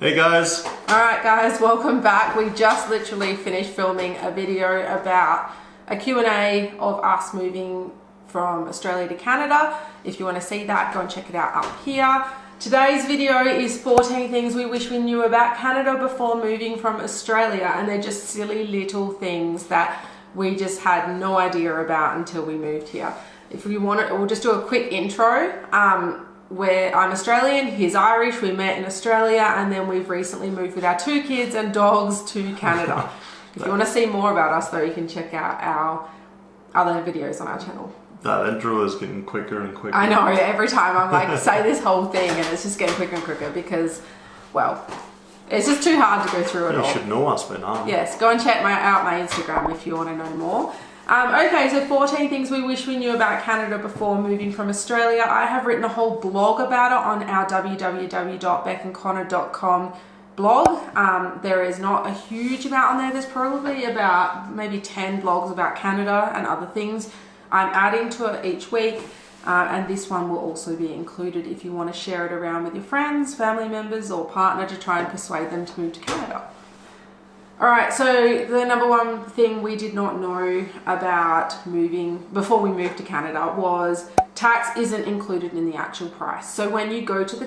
Hey guys! Alright guys, welcome back. We just literally finished filming a video about a Q&A of us moving from Australia to Canada. If you want to see that, go and check it out up here. Today's video is 14 things we wish we knew about Canada before moving from Australia, and they're just silly little things that we just had no idea about until we moved here. If you want it, we'll just do a quick intro. Where I'm Australian, he's Irish, we met in Australia, and then we've recently moved with our 2 kids and dogs to Canada. If you want to see more about us though, you can check out our other videos on our channel. That intro is getting quicker and quicker. I know, every time I'm like, say this whole thing and it's just getting quicker and quicker because, well, it's just too hard to go through it all. You should know us by now. Yes, go and check out my Instagram if you want to know more. Okay, so 14 things we wish we knew about Canada before moving from Australia. I have written a whole blog about it on our www.becandconnor.com blog. There is not a huge amount on there. There's probably about maybe 10 blogs about Canada and other things. I'm adding to it each week, and this one will also be included if you want to share it around with your friends, family members, or partner to try and persuade them to move to Canada. Alright, so the number one thing we did not know about moving before we moved to Canada was tax isn't included in the actual price. So when you go to the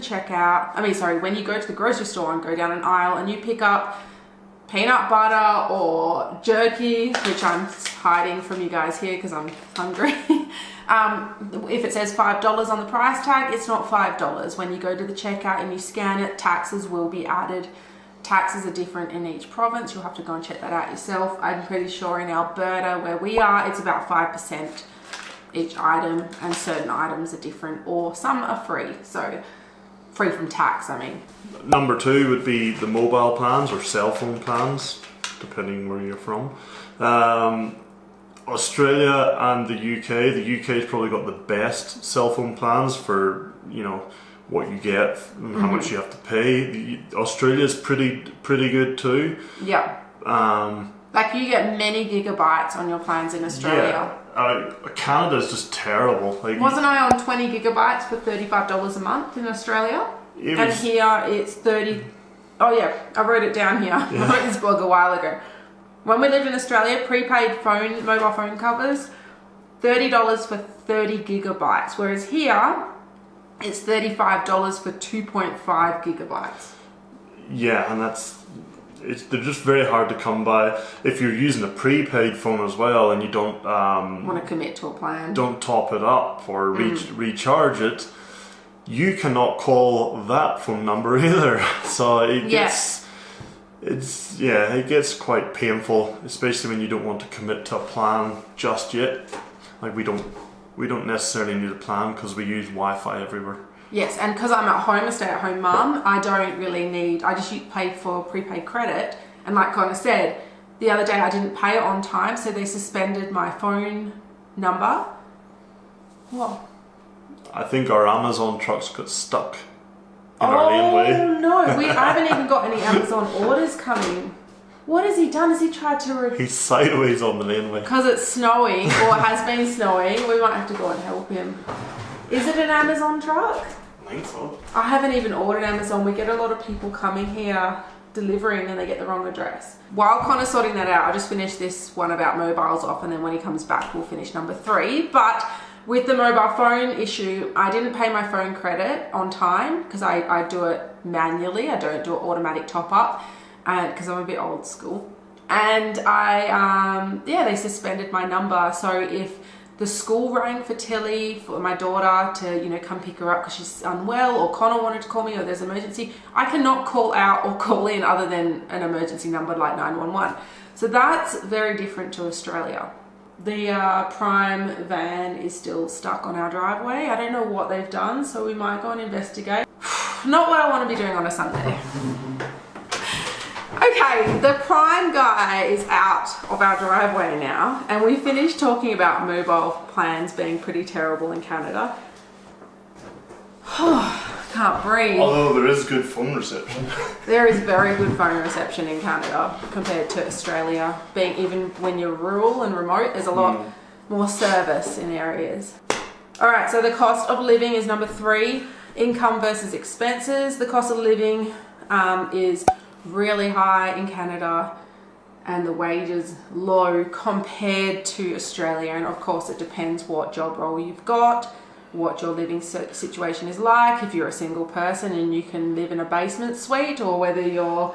when you go to the grocery store and go down an aisle and you pick up peanut butter or jerky, which I'm hiding from you guys here because I'm hungry, if it says $5 on the price tag, it's not $5. When you go to the checkout and you scan it, taxes will be added. Taxes are different in each province. You'll have to go and check that out yourself. I'm pretty sure in Alberta, where we are, it's about 5% each item, and certain items are different, or some are free. So free from tax, I mean. Number 2 would be the mobile plans or cell phone plans, depending where you're from. Australia and the UK. The UK's probably got the best cell phone plans for, what you get and how much you have to pay. Australia's pretty good too. Yeah. Like you get many gigabytes on your plans in Australia. Yeah. Canada's just terrible. Like, wasn't I on 20 gigabytes for $35 a month in Australia? And here it's 30. Oh yeah, I wrote it down here. Yeah. I wrote this blog a while ago. When we lived in Australia, prepaid mobile phone covers, $30 for 30 gigabytes. Whereas here, it's $35 for 2.5 gigabytes. Yeah, and they're just very hard to come by. If you're using a prepaid phone as well and you don't want to commit to a plan, don't top it up or recharge it, you cannot call that phone number either. So it gets it gets quite painful, especially when you don't want to commit to a plan just yet. Like we don't necessarily need a plan because we use Wi-Fi everywhere. Yes, and because I'm at home, a stay-at-home mum, I don't really need, I just pay for prepaid credit. And like Connor said, the other day I didn't pay it on time, so they suspended my phone number. What? I think our Amazon trucks got stuck in our laneway. Oh no, I haven't even got any Amazon orders coming. What has he done? Has he tried to... He's sideways on the laneway. Because it's snowing, or has been snowing. We might have to go and help him. Is it an Amazon truck? I think so. I haven't even ordered Amazon. We get a lot of people coming here delivering and they get the wrong address. While Connor's sorting that out, I'll just finish this one about mobiles off, and then when he comes back, we'll finish number 3. But with the mobile phone issue, I didn't pay my phone credit on time because I do it manually. I don't do an automatic top up. Because I'm a bit old school, and they suspended my number. So if the school rang for Tilly, for my daughter to come pick her up because she's unwell, or Connor wanted to call me, or there's an emergency, I cannot call out or call in other than an emergency number like 911. So that's very different to Australia. The Prime van is still stuck on our driveway. I don't know what they've done, so we might go and investigate. Not what I want to be doing on a Sunday. Okay, the Prime guy is out of our driveway now, and we finished talking about mobile plans being pretty terrible in Canada. Can't breathe. Although there is good phone reception. There is very good phone reception in Canada compared to Australia. Even when you're rural and remote, there's a lot more service in areas. Alright, so the cost of living is number 3. Income versus expenses. The cost of living is really high in Canada and the wages low compared to Australia. And of course it depends what job role you've got, what your living situation is like, if you're a single person and you can live in a basement suite, or whether you're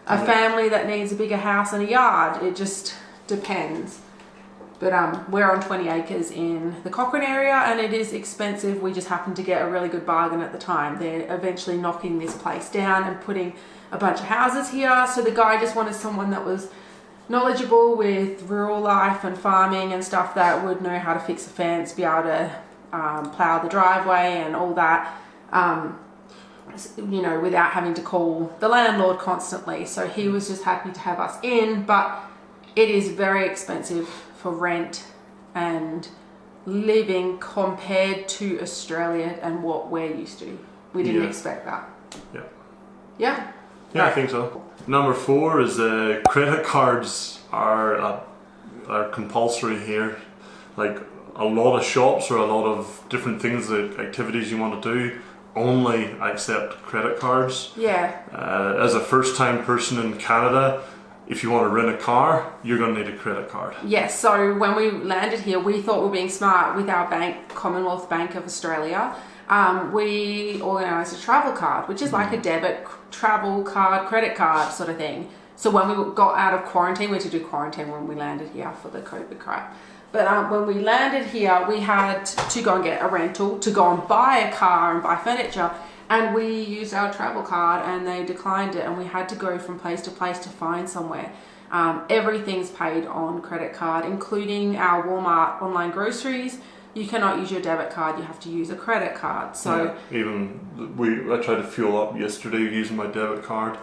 a family that needs a bigger house and a yard. It just depends. But we're on 20 acres in the Cochrane area and it is expensive. We just happened to get a really good bargain at the time. They're eventually knocking this place down and putting a bunch of houses here. So the guy just wanted someone that was knowledgeable with rural life and farming and stuff, that would know how to fix a fence, be able to plow the driveway and all that, you know, without having to call the landlord constantly. So he was just happy to have us in, but it is very expensive for rent and living compared to Australia and what we're used to. We didn't expect that. Yeah, I think so. Number 4 is credit cards are compulsory here. Like a lot of shops or a lot of different things, that activities you want to do, only accept credit cards. As a first-time person in Canada, if you want to rent a car, you're going to need a credit card. Yes, so when we landed here, we thought we were being smart with our bank, Commonwealth Bank of Australia. We organised a travel card, which is like a debit travel card, credit card sort of thing. So when we got out of quarantine, we had to do quarantine when we landed here for the COVID crap. But when we landed here, we had to go and get a rental, to go and buy a car and buy furniture. And we used our travel card and they declined it, and we had to go from place to place to find somewhere. Everything's paid on credit card, including our Walmart online groceries. You cannot use your debit card, you have to use a credit card. So I tried to fuel up yesterday using my debit card.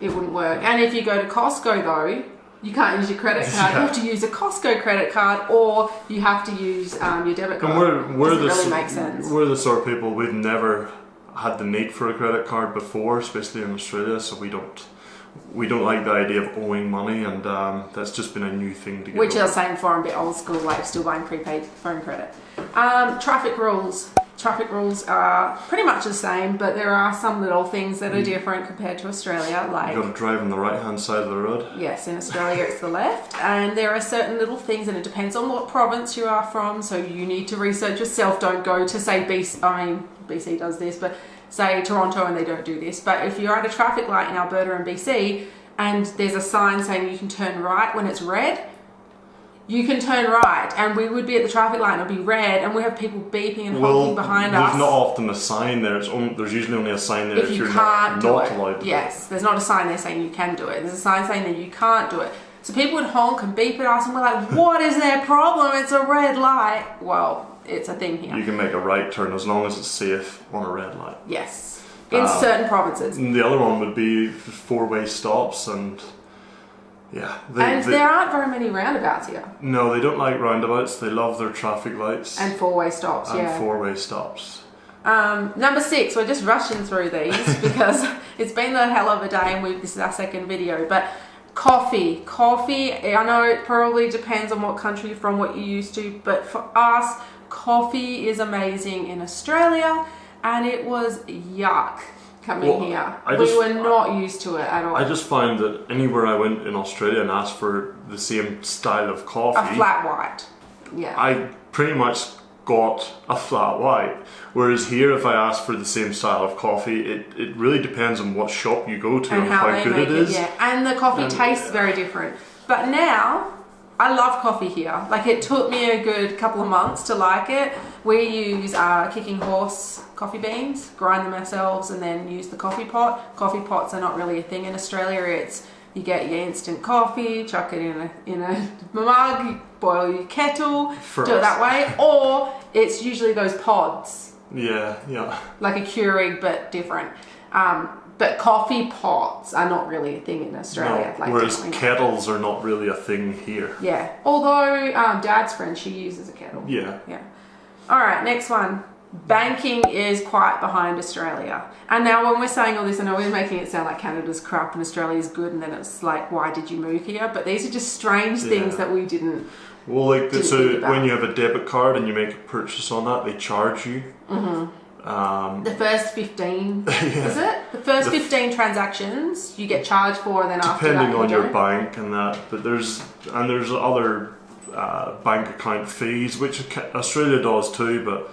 It wouldn't work. And if you go to Costco though, you can't use your credit card. You have to use a Costco credit card, or you have to use your debit card. And we're really make sense. We're the sort of people, we've never had the need for a credit card before, especially in Australia, so we don't like the idea of owing money, and that's just been a new thing to get Which over. are saying for a bit old school, like still buying prepaid phone credit. Traffic rules. Traffic rules are pretty much the same, but there are some little things that are different compared to Australia. Like, you've got to drive on the right hand side of the road. Yes, in Australia it's the left, and there are certain little things, and it depends on what province you are from, so you need to research yourself. Don't go to, say, BC, I mean BC does this, but say Toronto and they don't do this. But if you're at a traffic light in Alberta and BC and there's a sign saying you can turn right when it's red, you can turn right, and we would be at the traffic light and it'll be red, and we have people beeping and honking behind us. There's not often a sign there. There's usually only a sign there if you're not allowed to do it. Yes, there's not a sign there saying you can do it. There's a sign saying that you can't do it. So people would honk and beep at us, and we're like, what is their problem? It's a red light. Well, it's a thing here. You can make a right turn as long as it's safe on a red light. Yes, in certain provinces. The other one would be 4-way stops, and there aren't very many roundabouts here. No, they don't like roundabouts. They love their traffic lights. And 4-way stops, and 4-way stops. Number 6, we're just rushing through these because it's been a hell of a day, and this is our second video. But coffee, I know it probably depends on what country you're from, what you're used to, but for us, coffee is amazing in Australia, and it was yuck coming here. We were not used to it at all. I just found that anywhere I went in Australia and asked for the same style of coffee, a flat white, I pretty much got a flat white. Whereas here, if I ask for the same style of coffee, it really depends on what shop you go to and how good it is. And the coffee tastes very different. But now, I love coffee here. Like, it took me a good couple of months to like it. We use Kicking Horse coffee beans, grind them ourselves, and then use the coffee pot. Coffee pots are not really a thing in Australia. It's, you get your instant coffee, chuck it in a mug, boil your kettle, do it that way. Or it's usually those pods. Yeah. Like a Keurig, but different. But coffee pots are not really a thing in Australia. No, whereas kettles are not really a thing here. Yeah. Although Dad's friend, she uses a kettle. Yeah. All right, next one. Banking is quite behind Australia. And now when we're saying all this, I know we're making it sound like Canada's crap and Australia's good, and then it's like, why did you move here? But these are just strange things that we didn't. Well, like, so when you have a debit card and you make a purchase on that, they charge you. The first 15, yeah. is it? The first 15 transactions you get charged for, and then after that depending on your bank and that. But there's other bank account fees, which Australia does too. But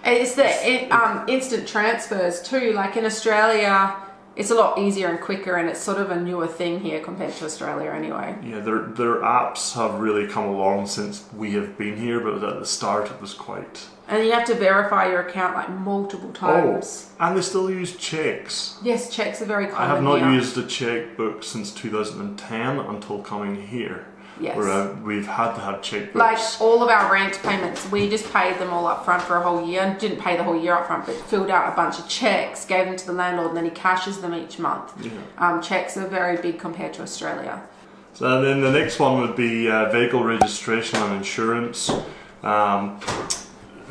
it's the instant transfers too. Like in Australia, it's a lot easier and quicker, and it's sort of a newer thing here compared to Australia anyway. Yeah, their apps have really come along since we have been here, but at the start it was quite... And you have to verify your account like multiple times. Oh, and they still use checks. Yes, checks are very common. I have not used a checkbook since 2010 until coming here. Yes. Where we've had to have checkbooks. Like all of our rent payments, we just paid them all up front for a whole year, and didn't pay the whole year up front, but filled out a bunch of checks, gave them to the landlord, and then he cashes them each month. Yeah. Checks are very big compared to Australia. So then the next one would be vehicle registration and insurance.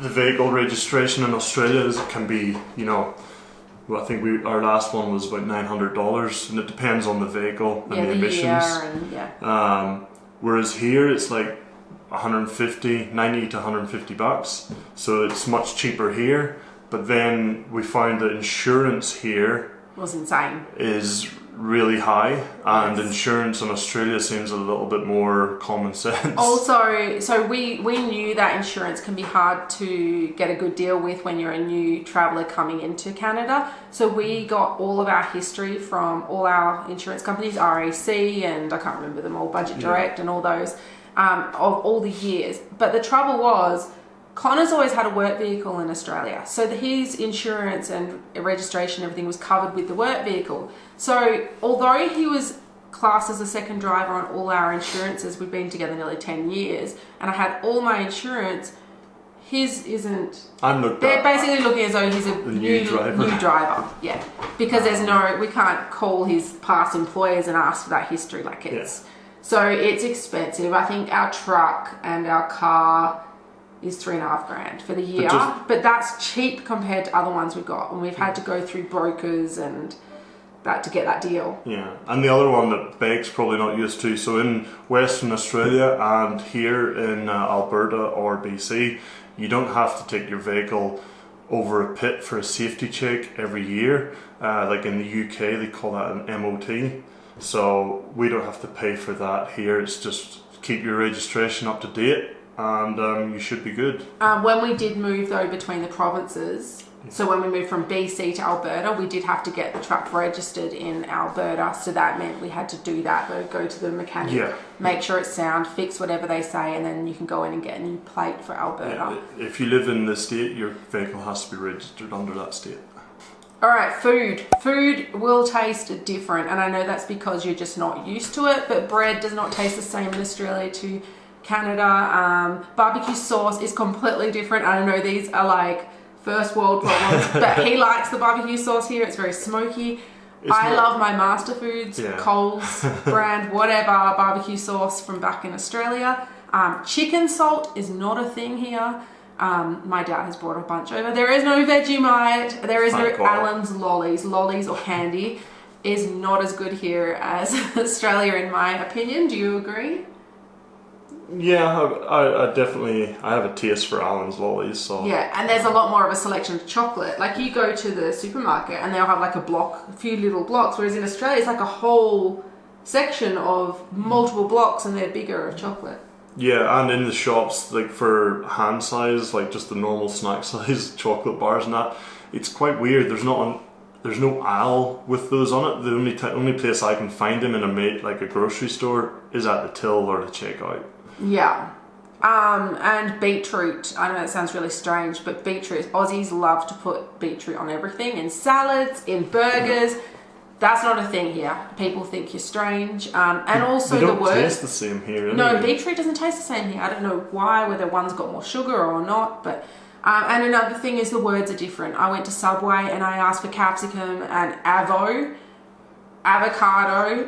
The vehicle registration in Australia can be, well, I think our last one was about $900, and it depends on the vehicle and the emissions. Whereas here it's like $90 to $150, so it's much cheaper here. But then we found that insurance here was insane. Is really high, and insurance in Australia seems a little bit more common sense. Also, so we knew that insurance can be hard to get a good deal with when you're a new traveller coming into Canada. So we got all of our history from all our insurance companies, RAC, and I can't remember them all, Budget Direct and all those, of all the years. But the trouble was, Connor's always had a work vehicle in Australia, so his insurance and registration, everything was covered with the work vehicle. So although he was classed as a second driver on all our insurances, we've been together nearly 10 years, and I had all my insurance, his isn't. They're basically looking as though he's a new driver. Yeah, because we can't call his past employers and ask for that history. So it's expensive. I think our truck and our car is $3,500 for the year, but that's cheap compared to other ones we've got, and we've had to go through brokers and that to get that deal. Yeah, and the other one that Bec's probably not used to, so in Western Australia and here in Alberta or BC, you don't have to take your vehicle over a pit for a safety check every year. Like in the UK, they call that an MOT. So we don't have to pay for that here. It's just keep your registration up to date, and you should be good. When we did move though between the provinces, so when we moved from BC to Alberta, we did have to get the truck registered in Alberta, so that meant we had to do that, go to the mechanic, make sure it's sound, fix whatever they say, and then you can go in and get a new plate for Alberta. If you live in the state, your vehicle has to be registered under that state. Alright, food. Food will taste different, and I know that's because you're just not used to it, but bread does not taste the same in Australia to Canada. Barbecue sauce is completely different. I know these are like first world problems, but he likes the barbecue sauce here. It's very smoky. I love my Master Foods, Coles brand, whatever, barbecue sauce from back in Australia. Chicken salt is not a thing here. My dad has brought a bunch over. There is no Vegemite. There is no Allen's lollies or candy. Is not as good here as Australia, in my opinion. Do you agree? Yeah, I definitely have a taste for Allen's lollies. So yeah, and there's a lot more of a selection of chocolate. Like you go to the supermarket and they'll have like a few little blocks, whereas in Australia it's like a whole section of multiple blocks, and they're bigger of chocolate. Yeah, and in the shops, like for hand size, like just the normal snack size chocolate bars and that, it's quite weird. There's no aisle with those on it. The only place I can find them in a grocery store is at the till or the checkout. Yeah. And beetroot. I know it sounds really strange, but beetroot. Aussies love to put beetroot on everything, in salads, in burgers. That's not a thing here. People think you're strange. And also they don't taste the same here. Anyway. No, beetroot doesn't taste the same here. I don't know why, whether one's got more sugar or not, but and another thing is the words are different. I went to Subway and I asked for capsicum and avocado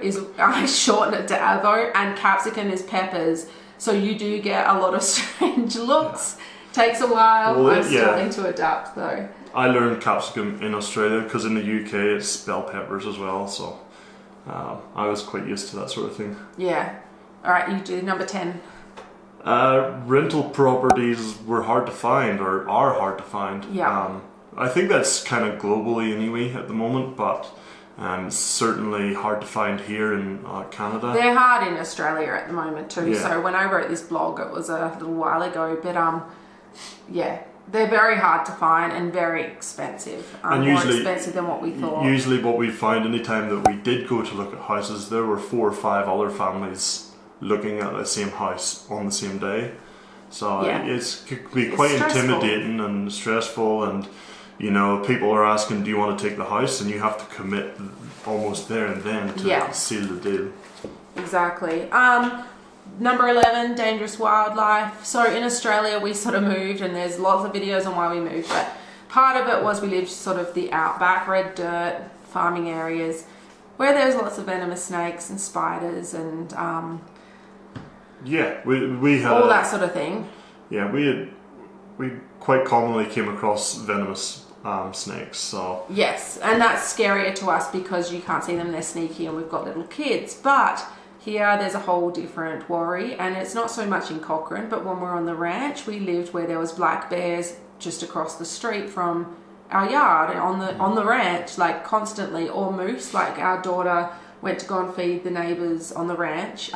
is, I shorten it to avo, and capsicum is peppers. So you do get a lot of strange looks. Takes a while. I'm starting to adapt though. I learned capsicum in Australia because in the UK it's bell peppers as well, so I was quite used to that sort of thing. Yeah. Alright, you do number 10. Rental properties were hard to find, or are hard to find. Yeah. I think that's kind of globally anyway at the moment, but certainly hard to find here in Canada. They're hard in Australia at the moment too. Yeah. So when I wrote this blog, it was a little while ago, but yeah, they're very hard to find and very expensive. And more usually, expensive than what we thought. Usually what we found anytime that we did go to look at houses, there were 4 or 5 other families looking at the same house on the same day. So Yeah. it could be quite intimidating and stressful, and people are asking, do you want to take the house? And you have to commit almost there and then to seal the deal. Exactly. Number 11, dangerous wildlife. So in Australia we sort of moved, and there's lots of videos on why we moved, but part of it was we lived sort of the outback, red dirt, farming areas where there's lots of venomous snakes and spiders and we had all that sort of thing. Yeah, we quite commonly came across venomous snakes. So yes, and that's scarier to us because you can't see them, they're sneaky, and we've got little kids. But here there's a whole different worry, and it's not so much in Cochrane, but when we're on the ranch, we lived where there was black bears just across the street from our yard on the ranch, like constantly, or moose. Like our daughter went to go and feed the neighbours on the ranch,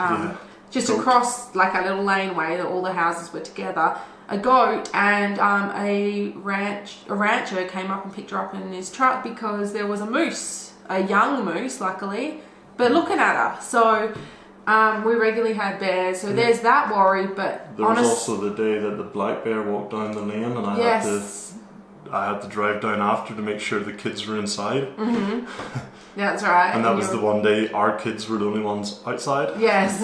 just across like a little laneway that all the houses were together. A goat, and a rancher came up and picked her up in his truck because there was a moose, a young moose, luckily, but looking at her. So we regularly had bears, so there's that worry. But there was also the day that the black bear walked down the lane, and I had to drive down after to make sure the kids were inside. Mm-hmm. That's right. And that was the one day our kids were the only ones outside. Yes.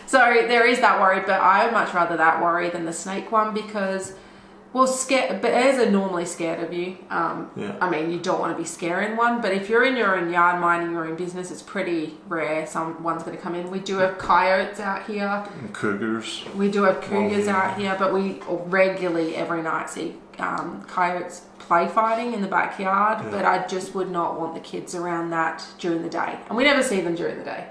So there is that worry, but I would much rather that worry than the snake one because, well, bears are normally scared of you. I mean, you don't want to be scaring one, but if you're in your own yard minding your own business, it's pretty rare someone's going to come in. We do have coyotes out here. And cougars. We do have cougars out here, but we regularly, every night, see coyotes play fighting in the backyard, but I just would not want the kids around that during the day. And we never see them during the day.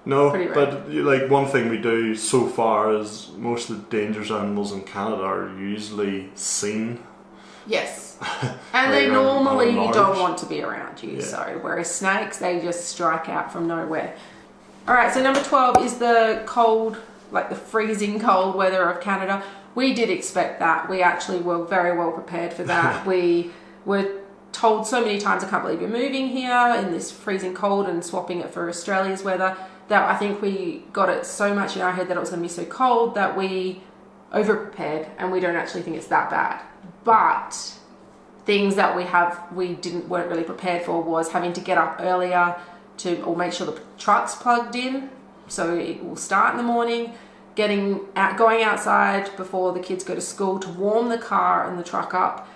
No, but like one thing we do so far is most of the dangerous animals in Canada are usually seen. Yes. And they normally don't want to be around you. Yeah. So whereas snakes, they just strike out from nowhere. Alright, so number 12 is the cold, like the freezing cold weather of Canada. We did expect that. We actually were very well prepared for that. We were told so many times, I can't believe you're moving here in this freezing cold and swapping it for Australia's weather, that I think we got it so much in our head that it was going to be so cold that we over-prepared, and we don't actually think it's that bad. But things that weren't really prepared for was having to get up earlier or make sure the truck's plugged in so it will start in the morning, going outside before the kids go to school to warm the car and the truck up,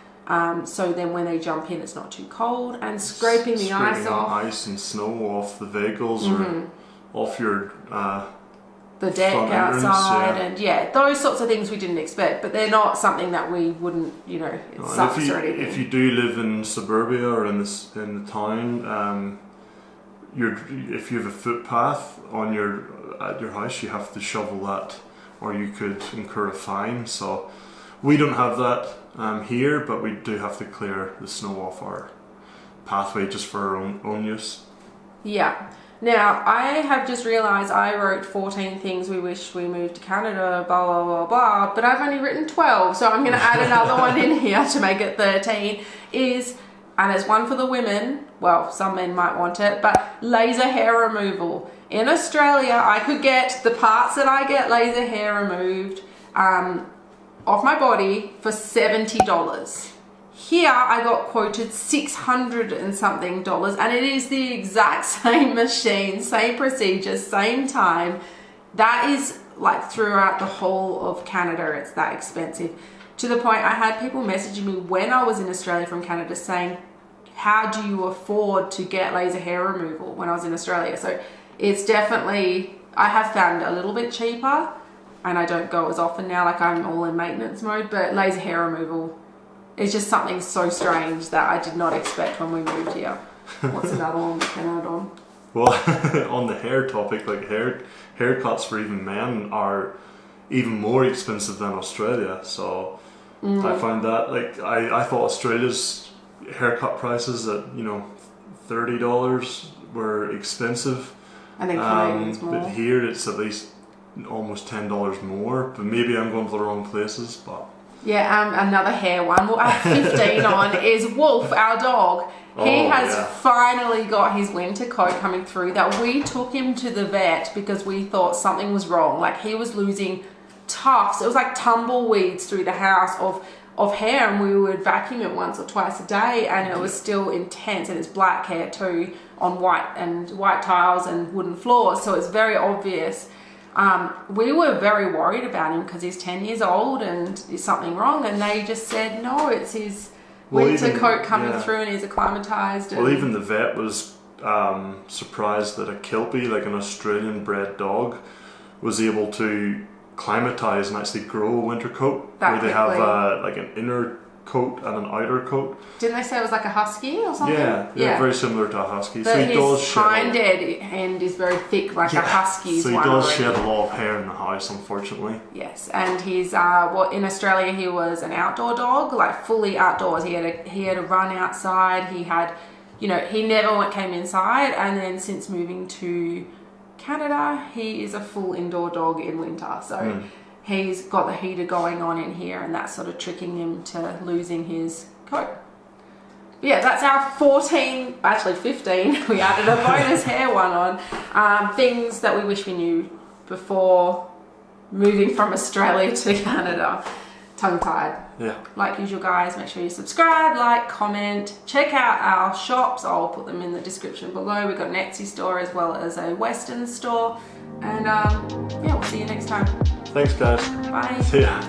so then when they jump in it's not too cold, and scraping the ice off. Ice and snow off the vehicles or off your the deck outside, and those sorts of things we didn't expect, but they're not something that we wouldn't, it sucks or anything. If you do live in suburbia or in the town, if you have a footpath at your house, you have to shovel that, or you could incur a fine. So we don't have that here, but we do have to clear the snow off our pathway just for our own use. Yeah. Now, I have just realised I wrote 14 things we wish we moved to Canada, blah, blah, blah, blah, but I've only written 12, so I'm going to add another one in here to make it 13, and there's one for the women, well, some men might want it, but laser hair removal. In Australia, I could get the parts that I get laser hair removed off my body for $70. Here I got quoted $600 and something, and it is the exact same machine, same procedure, same time. That is like throughout the whole of Canada, it's that expensive. To the point I had people messaging me when I was in Australia from Canada saying, how do you afford to get laser hair removal when I was in Australia? So it's definitely, I have found it a little bit cheaper, and I don't go as often now, like I'm all in maintenance mode, but laser hair removal, it's just something so strange that I did not expect when we moved here. What's another one we can add on? Well, on the hair topic, like haircuts for even men are even more expensive than Australia. So I find that, like, I thought Australia's haircut prices at, you know, $30 were expensive. And then Canadians more. But here it's at least almost $10 more. But maybe I'm going to the wrong places. But yeah, another hair one we'll add 15 on is Wolf, our dog. He has finally got his winter coat coming through. That we took him to the vet because we thought something was wrong. Like, he was losing tufts. It was like tumbleweeds through the house of hair, and we would vacuum it once or twice a day, and it was still intense, and it's black hair too on white tiles and wooden floors, so it's very obvious. We were very worried about him because he's 10 years old and is something wrong, and they just said no, it's his winter coat coming through and he's acclimatized. Well, even the vet was surprised that a Kelpie, like an Australian bred dog, was able to climatize and actually grow a winter coat, where they have like an inner coat and an outer coat. Didn't they say it was like a husky or something? Yeah, very similar to a husky. But so he does his shed hind end is very thick, like a husky's. So he does shed a lot of hair in the house, unfortunately. Yes, and he's in Australia he was an outdoor dog, like fully outdoors. He had a run outside. He had, you know, he never came inside, and then since moving to Canada, he is a full indoor dog in winter. So he's got the heater going on in here, and that's sort of tricking him to losing his coat. But yeah, that's our 14, actually 15. We added a bonus hair one on. Things that we wish we knew before moving from Australia to Canada. Tongue-tied. Yeah. Like usual, guys, make sure you subscribe, like, comment, check out our shops. I'll put them in the description below. We've got an Etsy store as well as a Western store. And yeah, we'll see you next time. Thanks, guys. Bye. See ya.